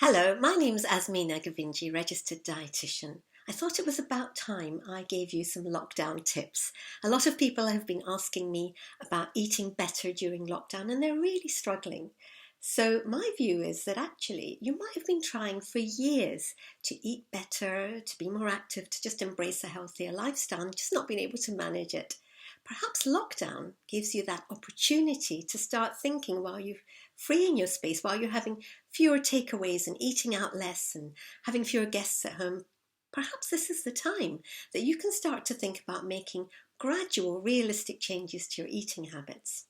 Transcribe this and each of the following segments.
Hello, my name's Azmina Govinji, registered dietitian. I thought it was about time I gave you some lockdown tips. A lot of people have been asking me about eating better during lockdown and they're really struggling. So my view is that actually you might have been trying for years to eat better, to be more active, to just embrace a healthier lifestyle and just not been able to manage it. Perhaps lockdown gives you that opportunity to start thinking while you're freeing your space, while you're having fewer takeaways and eating out less and having fewer guests at home. Perhaps this is the time that you can start to think about making gradual, realistic changes to your eating habits.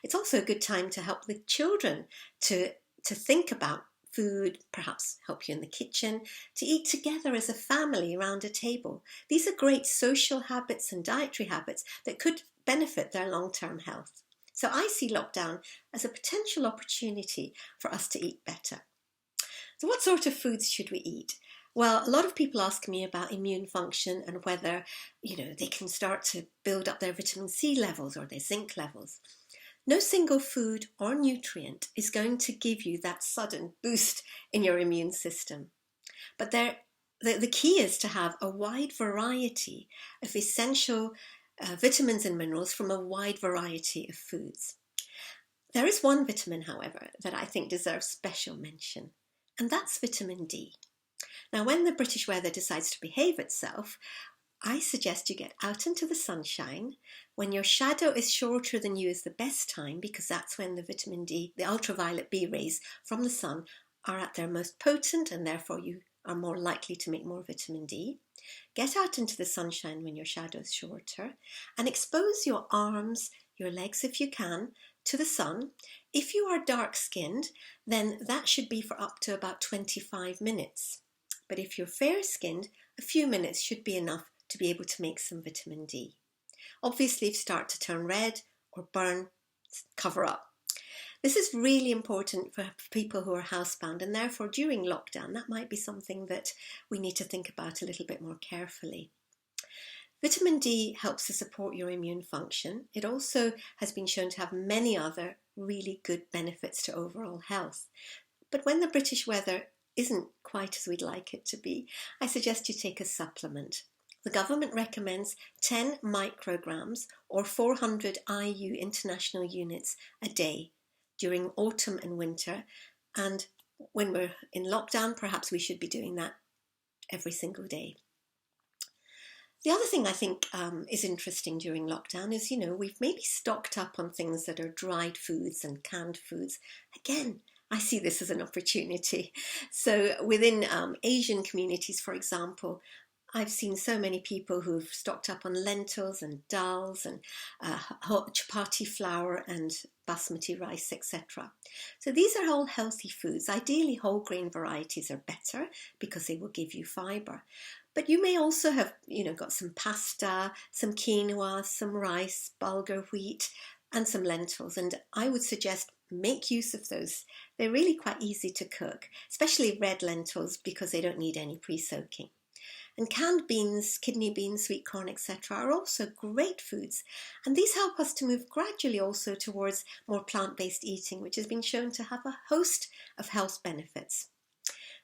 It's also a good time to help the children to think about food, perhaps help you in the kitchen, to eat together as a family around a table. These are great social habits and dietary habits that could benefit their long-term health. So I see lockdown as a potential opportunity for us to eat better. So what sort of foods should we eat? Well, a lot of people ask me about immune function and whether, they can start to build up their vitamin C levels or their zinc levels. No single food or nutrient is going to give you that sudden boost in your immune system. But the key is to have a wide variety of essential vitamins and minerals from a wide variety of foods. There is one vitamin, however, that I think deserves special mention, and that's vitamin D. Now, when the British weather decides to behave itself, I suggest you get out into the sunshine. When your shadow is shorter than you is the best time, because that's when the vitamin D, the ultraviolet B rays from the sun are at their most potent, and therefore you are more likely to make more vitamin D. Get out into the sunshine when your shadow is shorter and expose your arms, your legs if you can, to the sun. If you are dark-skinned, then that should be for up to about 25 minutes. But if you're fair-skinned, a few minutes should be enough to be able to make some vitamin D. Obviously, if you start to turn red or burn, cover up. This is really important for people who are housebound, and therefore during lockdown that might be something that we need to think about a little bit more carefully. Vitamin D helps to support your immune function. It also has been shown to have many other really good benefits to overall health. But when the British weather isn't quite as we'd like it to be, I suggest you take a supplement. The government recommends 10 micrograms or 400 IU international units a day during autumn and winter. And when we're in lockdown, perhaps we should be doing that every single day. The other thing I think is interesting during lockdown is, we've maybe stocked up on things that are dried foods and canned foods. Again, I see this as an opportunity. So within Asian communities, for example, I've seen so many people who've stocked up on lentils and dals and chapati flour and basmati rice, etc. So these are all healthy foods. Ideally, whole grain varieties are better because they will give you fibre. But you may also have, got some pasta, some quinoa, some rice, bulgur wheat, and some lentils. And I would suggest make use of those. They're really quite easy to cook, especially red lentils because they don't need any pre-soaking. And canned beans, kidney beans, sweet corn, etc. are also great foods. And these help us to move gradually also towards more plant-based eating, which has been shown to have a host of health benefits.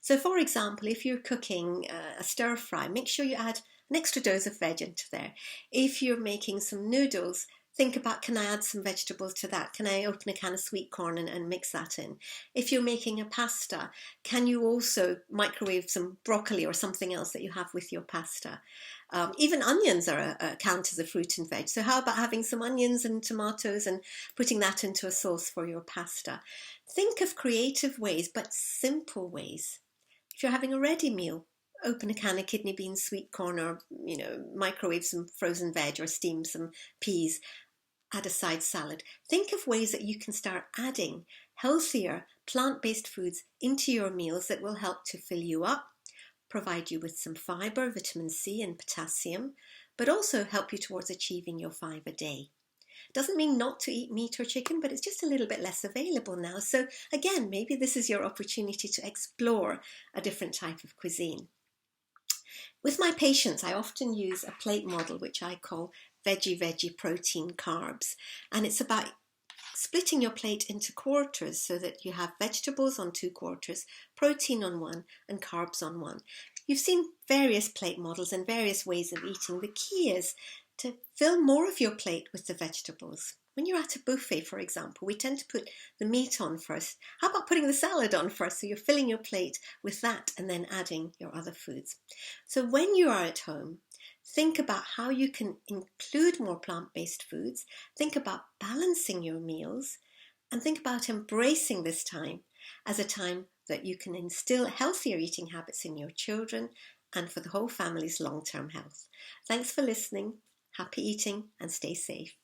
So for example, if you're cooking a stir fry, make sure you add an extra dose of veg into there. If you're making some noodles, think about, can I add some vegetables to that? Can I open a can of sweet corn and mix that in? If you're making a pasta, can you also microwave some broccoli or something else that you have with your pasta? Even onions count as a fruit and veg. So how about having some onions and tomatoes and putting that into a sauce for your pasta? Think of creative ways, but simple ways. If you're having a ready meal, open a can of kidney beans, sweet corn, or microwave some frozen veg or steam some peas. Add a side salad. Think of ways that you can start adding healthier plant-based foods into your meals that will help to fill you up, provide you with some fibre, vitamin C and potassium, but also help you towards achieving your 5 a day. It doesn't mean not to eat meat or chicken, but it's just a little bit less available now. So again, maybe this is your opportunity to explore a different type of cuisine. With my patients, I often use a plate model, which I call veggie protein carbs. And it's about splitting your plate into quarters so that you have vegetables on 2 quarters, protein on 1, and carbs on 1. You've seen various plate models and various ways of eating. The key is to fill more of your plate with the vegetables. When you're at a buffet, for example, we tend to put the meat on first. How about putting the salad on first? So you're filling your plate with that and then adding your other foods. So when you are at home, think about how you can include more plant-based foods. Think about balancing your meals and think about embracing this time as a time that you can instill healthier eating habits in your children and for the whole family's long-term health. Thanks for listening. Happy eating and stay safe.